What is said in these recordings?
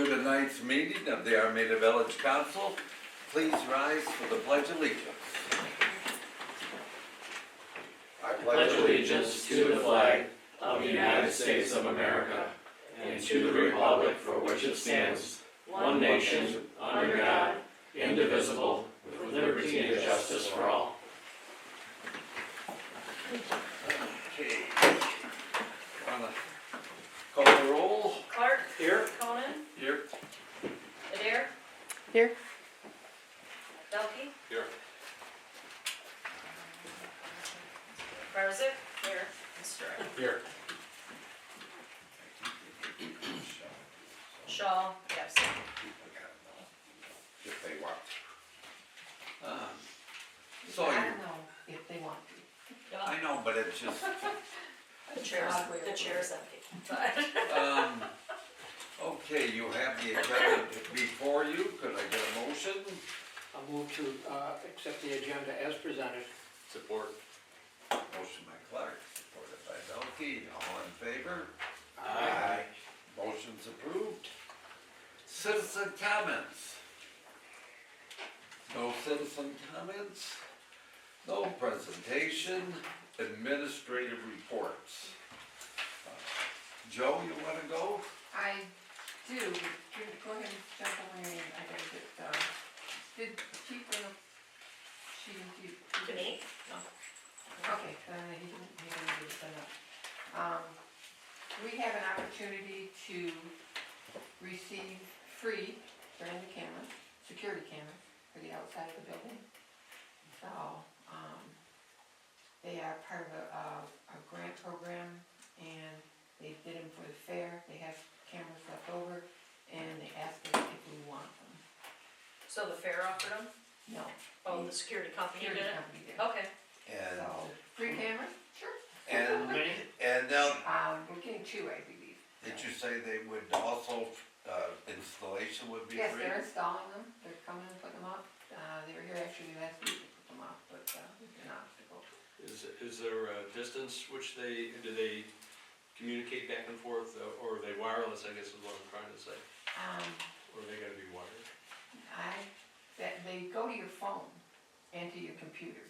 to tonight's meeting of the Armada Village Council. Please rise for the Pledge of Allegiance. I pledge allegiance to the flag of the United States of America and to the republic for which it stands, one nation, under God, indivisible, with liberty and justice for all. Okay. Wanna call the roll? Clark. Here. Conan. Here. Adair. Here. Belkey. Here. Barzik. Here. And Stern. Here. Shaw. Absent. If they want. I So don't know if they want to. I know, but it's just, The chair's empty. okay, you have the agenda before you. Could I get a motion? I'll move to accept the agenda as presented. Support. Motion by Clark, supported by Belkey. All in favor? Aye. Motion's approved. Citizen comments? No citizen comments? No presentation. Administrative reports. Joe, you wanna go? I do. Go ahead and jump on in. I gotta get, did Chief bring up, To me? No. Okay, he didn't get it done up. We have an opportunity to receive free brand new cameras, security cameras for the outside of the building. So, they are part of a grant program, and they did them for the fair. They have cameras left over, and they asked us if we want them. So the fair offered them? No. Oh, the security company Security did it? company did. Okay. And, So, free cameras? Sure. and now, We're getting two, I believe. did you say they would also, installation would be Yes, free? they're installing them. They're coming and putting them up. They were here actually last week to put them up, but, it's an obstacle. Is there a distance which do they communicate back and forth, or are they wireless, I guess is what I'm trying to say? Or they gotta be wired? They go to your phone and to your computer,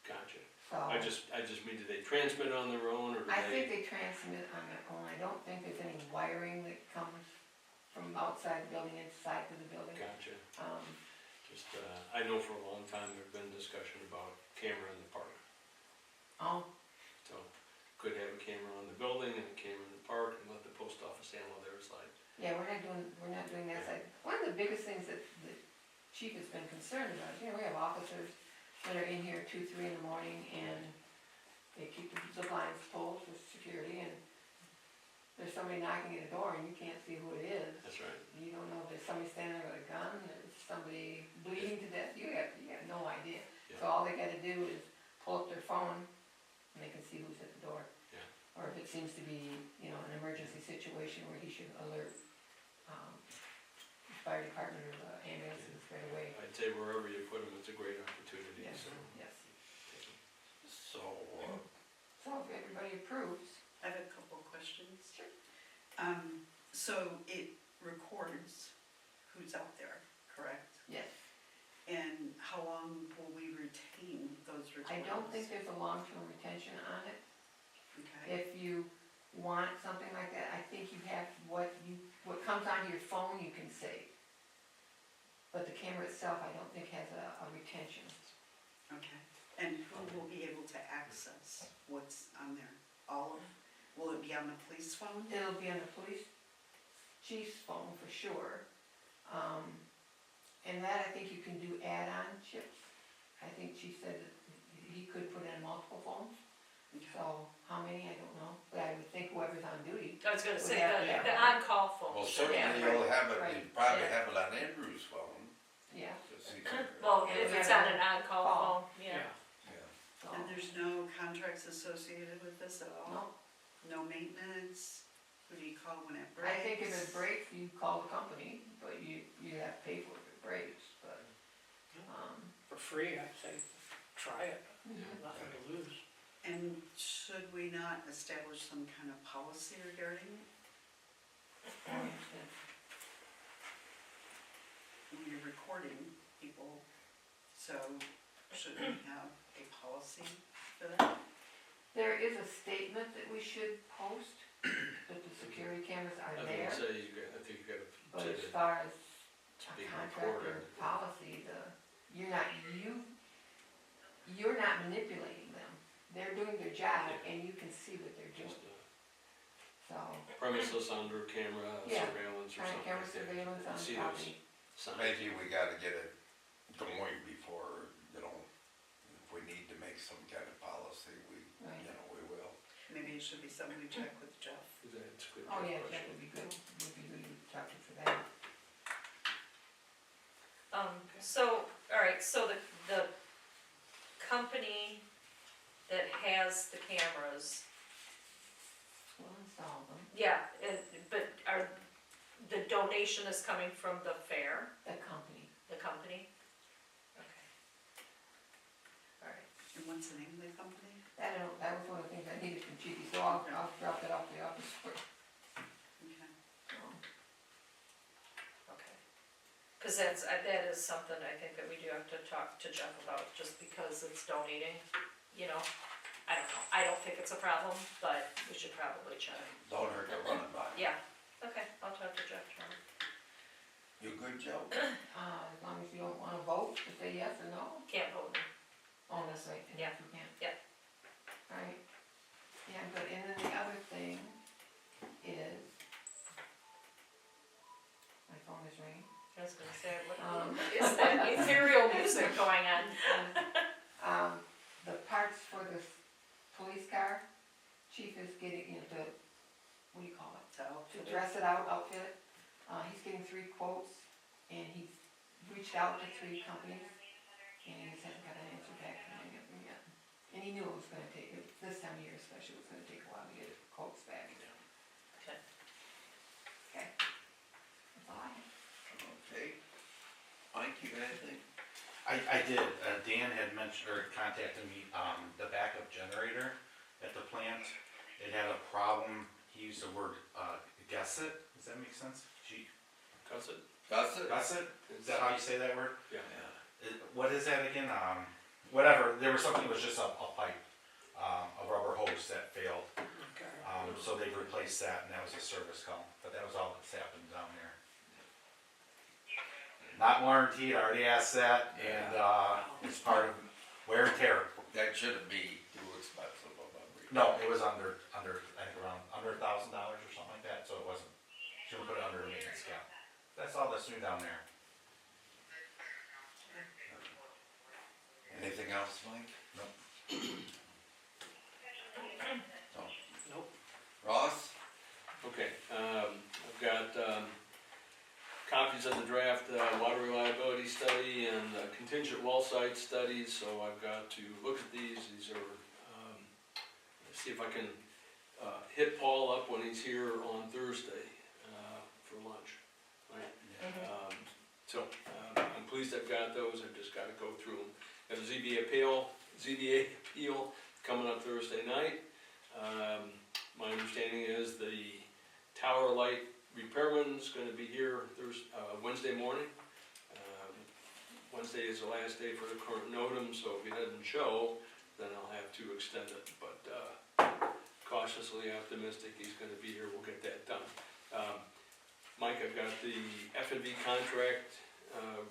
Gotcha. so. I just mean, do they transmit on their own, or do I think they? they transmit on their own. I don't think there's any wiring that comes from outside the building inside to the building. Gotcha. Um, Just, I know for a long time there's been discussion about camera in the park. oh, So, could have a camera on the building and a camera in the park and let the post office handle their side. yeah, we're not doing that side. One of the biggest things that the chief has been concerned about, we have officers that are in here 2, 3 in the morning, and they keep the blinds pulled for security, and there's somebody knocking at the door and you can't see who it is. That's right. You don't know if there's somebody standing there with a gun, there's somebody bleeding to death, you have no idea. So all they gotta do is pull up their phone and they can see who's at the door. Yeah. Or if it seems to be, an emergency situation where he should alert, the fire department or the ambulances right away. I'd say wherever you put them, it's a great opportunity, Yes, so. yes. So, So if everybody approves. I have a couple of questions. Sure. So it records who's out there, correct? Yes. And how long will we retain those recordings? I don't think there's a long-term retention on it. Okay, If you want something like that, I think you have, what comes onto your phone you can save. But the camera itself, I don't think has a retention. okay. And who will be able to access what's on there? All of, will it be on the police phone? It'll be on the police chief's phone for sure. And that, I think you can do add-on chips. I think she said that he could put in multiple phones. Okay. So how many, I don't know, but I would think whoever's on duty. I was gonna say, Yeah, the yeah. on-call phone. well, certainly Yeah, you'll have it, right, you probably yeah. have it on Andrew's phone. Yeah. 'Cause he can- Well, Yeah, if we it's have on an on-call call. phone, yeah. Yeah. So, And there's no contracts associated with this at all? no, No maintenance? Who do you call when it breaks? I think if it breaks, you call the company, but you have to pay for it if it breaks, but, For free, I'd say, try it, mhm. nothing to lose. And should we not establish some kind of policy regarding it? For instance, when you're recording people, so should we have a policy for that? There is a statement that we should post, that the security cameras are I there, think you gotta but say as that far as it's a being contractor recorded. policy, you're not manipulating them. They're doing their job and you can see what they're doing, Just so. premises under camera Yeah, surveillance or Trying something camera like that. surveillance on See property. those signs. Maybe we gotta get it going before, if we need to make some kind of policy, we will. Maybe it should be something we check with Jeff. That's a good Oh, yeah, question. that would be good, to talk to for that. So, alright, so the company that has the cameras, We'll install them, yeah, but the donation is coming from the fair, the company. the company? Okay. Alright, And what's the name of the company? That was one of the things I needed from Chiefy, so I'll drop that off the office for, Okay. okay. Cause that is something I think that we do have to talk to Jeff about, just because it's donating, I don't know, I don't think it's a problem, but we should probably check. Don't hurt to run it by. Yeah, okay, I'll talk to Jeff tomorrow. You good, Joe? as long as you don't wanna vote to say yes or no. Can't vote no. Oh, that's right, and Yeah. if you can. Yeah. Alright, yeah, good, and then the other thing is, my phone is ringing. I was gonna say, what Um, is that ethereal music going on? The parts for this police car, chief is getting, what do you call it? So, To dress it out, outfit it. He's getting 3 quotes, and he's reached out to 3 companies, and he just hasn't got an answer back from any of them yet. And he knew it was gonna take, this time of year especially, it was gonna take a while to get quotes back. Okay. Okay. That's all I have. Okay. Mike, you got anything? I did, Dan had mentioned, or contacted me, the backup generator at the plant, it had a problem, he used the word, gusset, does that make sense? Cuss it? Gusset? Gusset, is that how you say that word? Yeah. What is that again, whatever, there was something, it was just a pipe, a rubber hose that failed, Okay. so they replaced that, and that was a service call, but that was all that's happened down there. Not warranted, I already asked that, and, it's part of wear and tear. That shouldn't be too expensive of a repair. No, it was under, I think around under $1,000 or something like that, so it wasn't, shouldn't put it under a maintenance cap. That's all that's new down there. Anything else, Mike? Nope. No. Nope. Ross? Okay, I've got, copies of the draft, water reliability study and contingent well site studies, so I've got to look at these. These are, see if I can, hit Paul up when he's here on Thursday, for lunch, right? So, I'm pleased I've got those, I've just gotta go through them. Got a ZBA appeal coming up Thursday night. My understanding is the tower light repairman's gonna be here Wednesday morning. Wednesday is the last day for the current NOTAM, so if he doesn't show, then I'll have to extend it, but, cautiously optimistic he's gonna be here, we'll get that done. Mike, I've got the F&V contract,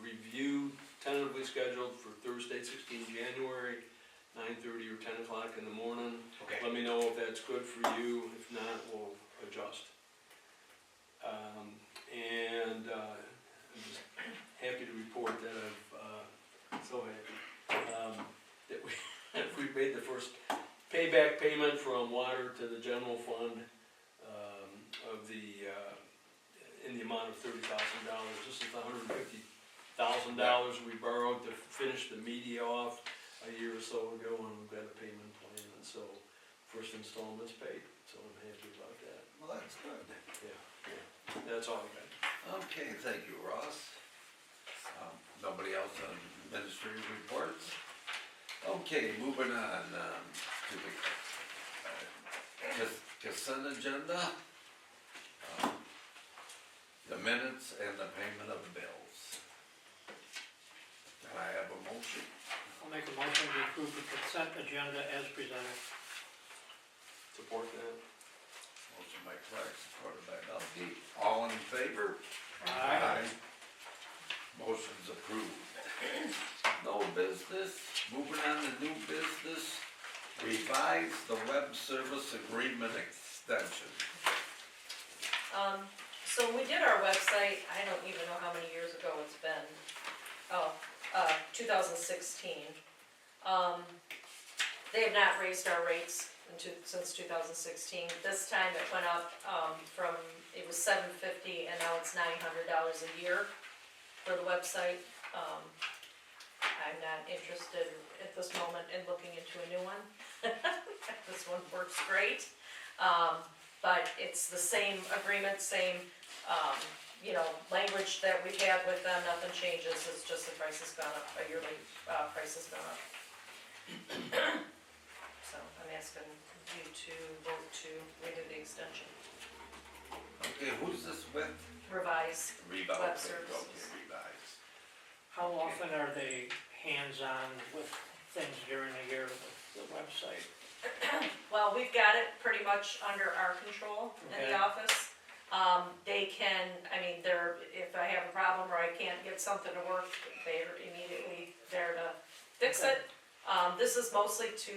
review tentatively scheduled for Thursday, 16 January, 9:30 or 10 o'clock in the morning. Okay. Let me know if that's good for you, if not, we'll adjust. And I'm just happy to report that so happy, that we made the first payback payment from water to the general fund, in the amount of $30,000. This is the $150,000 we borrowed to finish the media off a year or so ago, and we've got a payment plan, and so first installment's paid, so I'm happy about that. Well, that's good. Yeah, that's all I got. Okay, thank you, Ross. Nobody else on administrative reports? Okay, moving on, to the consent agenda. The minutes and the payment of bills. motion? I'll make a motion to approve the consent agenda as presented. Support that. Motion by Clark, supported by Belkey. All in favor? Aye. Motion's approved. No business, moving on to new business, revise the web service agreement extension. So we did our website, I don't even know how many years ago it's been. 2016. They have not raised our rates since 2016. This time it went up, it was $750 and now it's $900 a year for the website. I'm not interested at this moment in looking into a new one. This one works great. But it's the same agreement, same, language that we've had with them, nothing changes, it's just the price has gone up, a yearly, price has gone up. So I'm asking you to vote to renew the extension, Okay, who's this with? revise. Revise. Web Okay, services. okay, revise. How often are they hands-on with things during the year with the website? Well, we've got it pretty much under our control in the Okay. office. They can, if I have a problem or I can't get something to work, they're immediately there to fix Okay. it. This is mostly to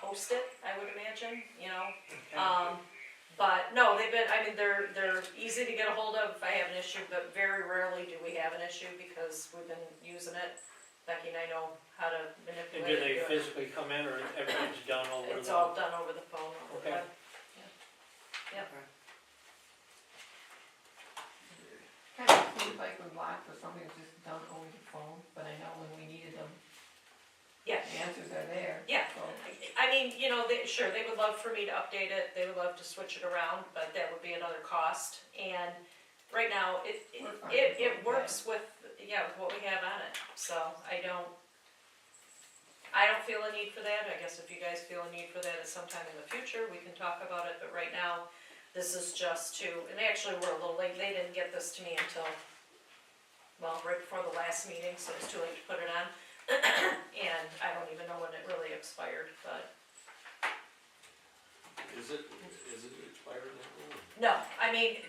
host it, I would imagine, Okay. but no, they're easy to get a hold of if I have an issue, but very rarely do we have an issue because we've been using it. Becky and I know how to And manipulate do it. they do it. physically come in, or everything's done over the? It's all done over the phone, over the Okay. web. Yep. Okay. Kind of seems like we're blocked for something that's just done over the phone, but I know when we needed them, Yeah. the answers are there. Yeah. So, Sure, they would love for me to update it, they would love to switch it around, but that would be another cost. And right now, We're fine with it what we works with what we have on it, so I don't feel a need for that. I guess if you guys feel a need for that at some time in the future, we can talk about it, but right now, this is just and they actually were a little late, they didn't get this to me until, right before the last meeting, so it's too late to put it on. And I don't even know when it really expired, but, Is it expired now? no,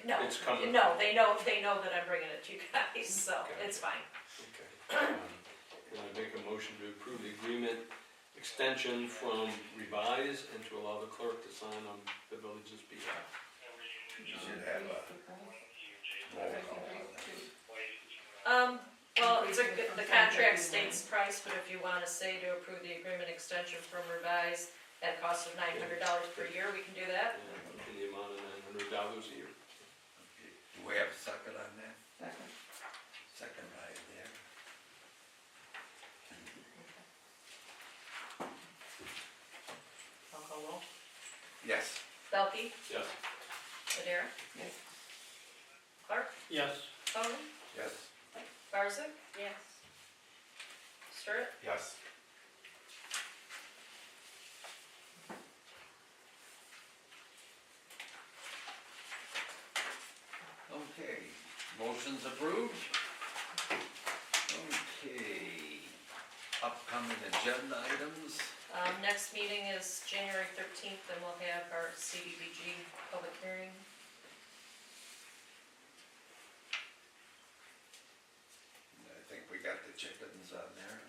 no. It's coming. No, they know that I'm bringing it to you guys, so Okay. it's fine. Okay. Can I make a motion to approve the agreement extension from revise and to allow the clerk to sign on the village's behalf? You should have a roll call on that. The contract states price, but if you wanna say to approve the agreement extension from revise at a cost of $900 per year, we can do that. And in the amount of $900 a year. Okay, do we have a second on that? second. Second right there. I'll call roll. Yes. Belkey, Yes. Adara, Yes. Clark, Yes. Tony, Yes. Barzick. Yes. Sturt, Yes. Okay, motion's approved. Okay, upcoming agenda items. Next meeting is January 13th, and we'll have our CDBG public hearing. I think we got the chickens on there.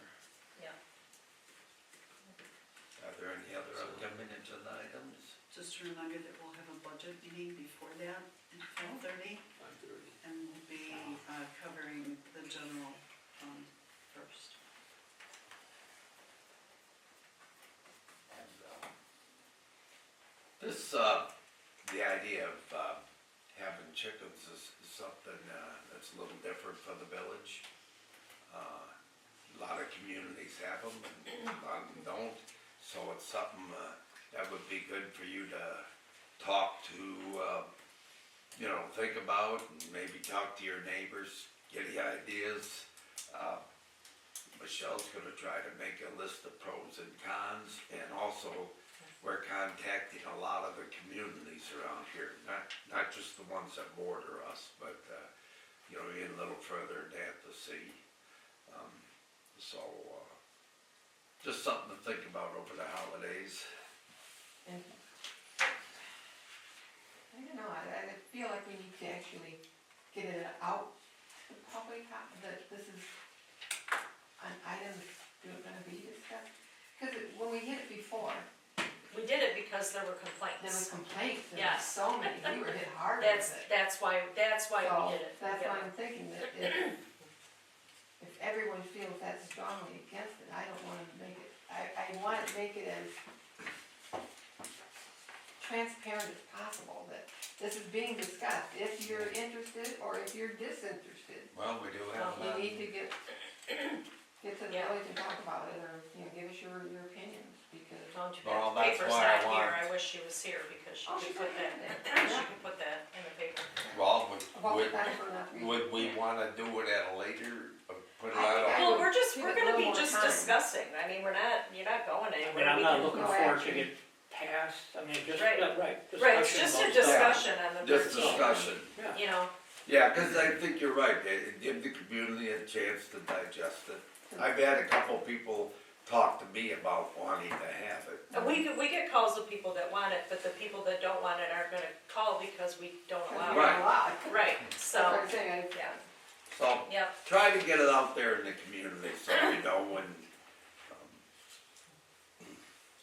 Yeah. Are there any other upcoming agenda items? Just a reminder that we'll have a budget meeting before that at 12:30, 5:30. and we'll be covering the general fund first. The idea of having chickens is something that's a little different for the village. A lot of communities have them and a lot of them don't, so it's something that would be good for you to talk to, think about, and maybe talk to your neighbors, get the ideas. Michelle's gonna try to make a list of pros and cons, and also we're contacting a lot of the communities around here, not just the ones that border us, but, even a little further than that to see. So, just something to think about over the holidays. And I don't know, I feel like we need to actually get it out to the public, that this is an item that's gonna be discussed. Cause when we hit it before, We did it because there were there complaints. was complaints, there Yes. was so many, we were hit hard with it. That's why So, we did it. that's Yeah. why I'm thinking that if everyone feels that strongly against it, I don't wanna make it, I wanna make it as transparent as possible, that this is being discussed, if you're interested or if you're disinterested. Well, we do have, You need to get to the Yeah. village and talk about it, or, give us your opinions, because. Don't you Well, bet, the that's paper's why I not here, want- I wish she was here because she Oh, could she's put not that, here. she could put that in the paper. well, About would, the time for enough reason. would we wanna do it at a later, put it I think out? I Well, would we're give it a gonna little be more just time. discussing, I mean, you're not going I anywhere. mean, I'm We not can- looking no for it to action. get passed, I mean, just, Right. right, Right, it's discussion just a about stuff. discussion on the Just 13th, discussion. Yeah. you know, Yeah, cause I think you're right, give the community a chance to digest it. I've had a couple people talk to me about wanting to have it. and we get calls of people that want it, but the people that don't want it aren't gonna call because we don't allow Right. it. Right, That's so, what I'm saying, yeah, So, yep, try to get it out there in the community so we know when,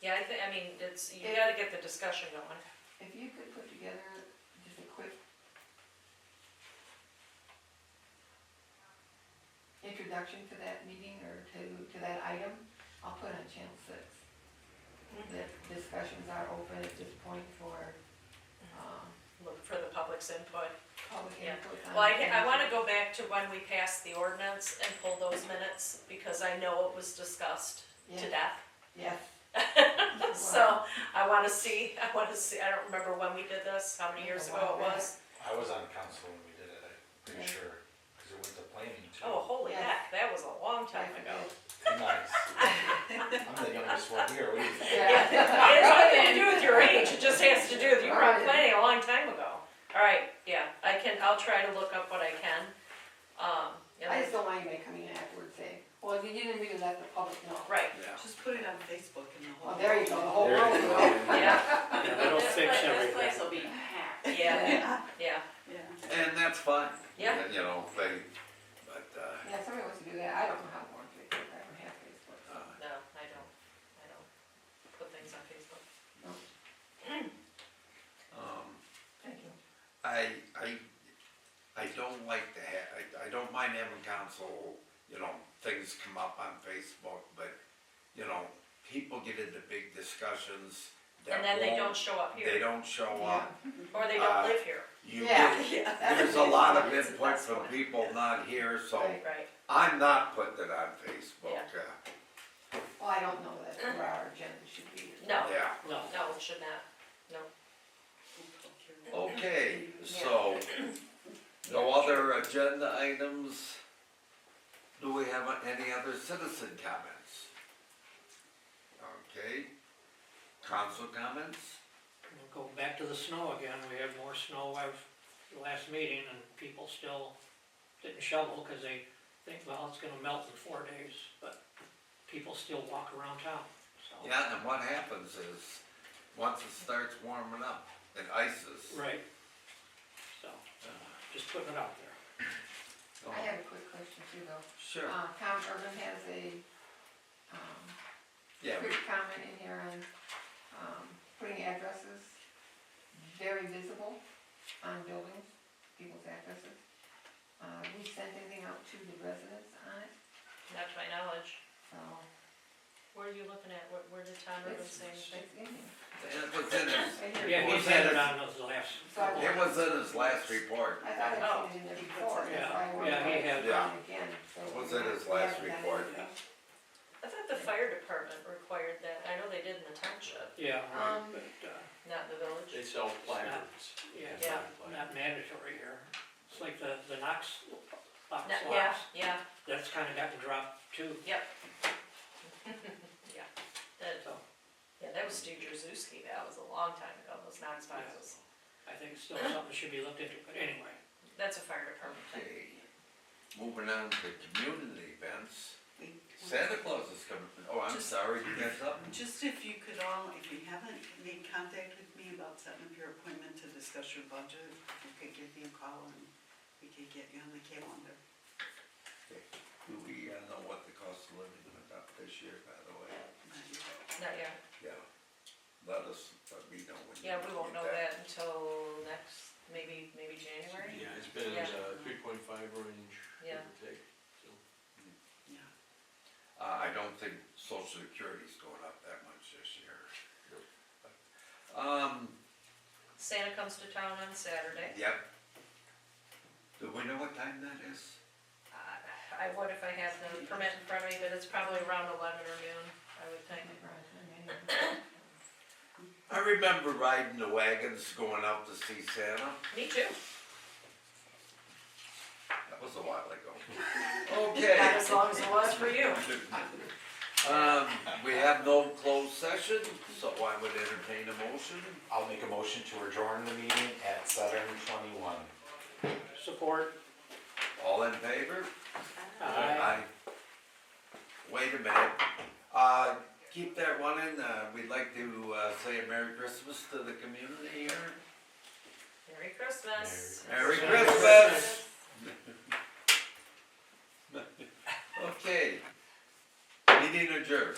yeah, I mean, you gotta get the discussion going. if you could put together just a quick introduction to that meeting or to that item, I'll put it on Channel 6. That discussions are open at this point for, Look for the public's input. public Yeah. input on. Well, I wanna go back to when we passed the ordinance and pull those minutes, because I know it was discussed to Yeah, death. yes. So, I wanna see, I don't remember when we did this, how many years ago it was. I was on council when we did it, I'm pretty Yeah. sure, cause it went to planning too. Oh, holy Yes. heck, that was a long time Yes, ago. yes. Nice. I'm the youngest one here, what do you think? Yeah, it has nothing to do with your age, it just has to do with you were on planning a long time ago. Alright, yeah, I'll try to look up what I can, yeah, I just don't want anybody coming in afterwards saying, well, you didn't really let the public know. right, yeah. Just put it on Facebook and the whole. Well, there you go, the whole There you world go. will. yeah, Yeah, that'll fix everything. will be packed. yeah, yeah, Yeah. And that's fine. Yeah. You know, but, Yeah, somebody wants to do that, I don't know how to go on Facebook, I don't have Facebook. no, I don't put things on Facebook. Thank you. I don't like to I don't mind having council, things come up on Facebook, but, people get into big discussions that And then they don't won't- show up They here, don't show up. or they don't Uh, live here, You Yeah. get, That's there's a what lot of It's the input best from one. people not here, so Right. right, I'm not putting it on Facebook. Yeah. Well, I don't know that where our agenda should be. No. Yeah, No, no, it should not, no. okay, so, no other agenda items? Do we have any other citizen comments? Okay, council comments? we'll go back to the snow again, we had more snow the last meeting and people still didn't shovel, cause they think, well, it's gonna melt in 4 days, but people still walk around town, so. Yeah, and what happens is, once it starts warming up, it ices. Right, so, just putting it out there. Oh, I have a quick question too, though. Sure, Tom Urban has a, yeah, quick comment in here on, putting addresses very visible on buildings, people's addresses. We sent anything out to the residents on it, Not to my knowledge. so. Where are you looking at? Where did Tom Urban It's say anything? in here. it was in his, Right here. Yeah, he Was said that it a- on those last. So I it was in his last report. I thought Oh. I'd seen it in there before, that's Yeah, why I wanted yeah, he to had- put it on again, so. It was in his we last haven't done report. anything. I thought the fire department required that, I know they did in the township, Yeah, right, Um, but, not in the village. They sell placards. yeah, it's Yeah. not mandatory here. It's like the Knox box Yeah, lots, yeah, that's kinda gotten dropped too, yeah. Yeah, that, so yeah, that was Steve Drzezinski, that was a long time ago, those Knox boxes. I think it's still something that should be looked into, but anyway. That's a fire department thing. Okay, moving on to community events. Santa Claus is coming, oh, I'm Just- sorry, you got something? Just if you could all, if you haven't made contact with me about setting up your appointment to discuss your budget, you could give me a call and we could get you on the calendar. Do we know what the cost of living went up this year, by the way? Not yet. Yeah, let me know when. Yeah, we won't get know that until next, maybe January. Yeah, it's been in Yeah. the 3.5 range, give Yeah. or take, so. Yeah. I don't think social security's going up that much this year. Santa comes to town on Saturday. Yep. Do we know what time that is? I would if I had the permit in front of me, but it's probably around 11 or noon, I would think. I remember riding the wagons going out to see Santa, Me too. that was a while ago. Not Okay. as long as it was for you. We have no closed session, so I would entertain a motion. I'll make a motion to adjourn the meeting at 7:21. Support. All in favor? Aye. Wait a minute, keep that running, we'd like to, say a Merry Christmas to the community here. Merry Christmas. Merry Christmas! Okay, meeting adjourned.